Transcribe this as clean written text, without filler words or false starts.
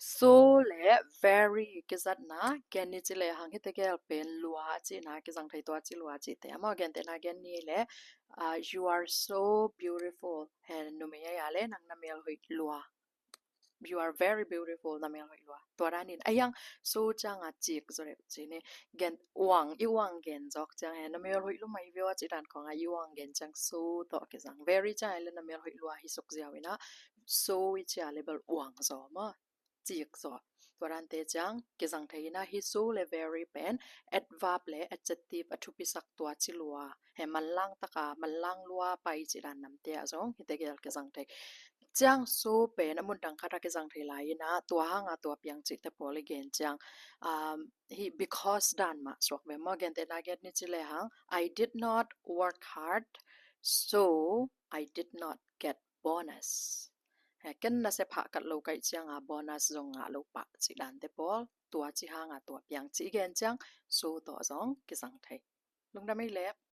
so และ very กิจัดนะแกนนี่จิเลยหังที่ตะเกลเป็นลัวจินะกิจังไทยตัวจิลัวจิแต่มาแกนแต่นะแกนนี่แหละ you are so beautiful เห็นนุเมียเลยนังนำเมลหิลัว you are very beautiful นำเมลหิลัวตัวด้านนี้ยัง so จังอ่ะจิกจะเรียกจิเนี่ยแกนวังอีวังแกนจอกจังเห็นนำเมลหิลัวไม่เวว่าจิดันของอีวังแกนจัง so ตัวกิจัง very จังเลยนำเมลหิลัวฮิสุกเจียวนะ so วิจาเลเบลวังจอมาจิกจอตัวด้านเตจังกิจังไทยนะ he so เลย very เป็น adverb เลย adjective อธุปิศักตัวจิลัวเห็นมันล่างตะกามันล่างลัวไปจิดันนำเตียจงฮิตเกลกิจังไทยจัง so เป็นมุนดังคาตะกิจังไทยหลายนะตัวหางตัวเปียงจิตโพลิเกนจังhe because ดันมาสวกเวมอเกนเตนาเกตนิจิเลหัง I did not work hard so I did not get bonus ken na se pha kat lo kai chiang a bonus zong a lo pa chi dan te pol tua chi hang a tua piang chi gen chang so to zong ki sang thai lung da mai le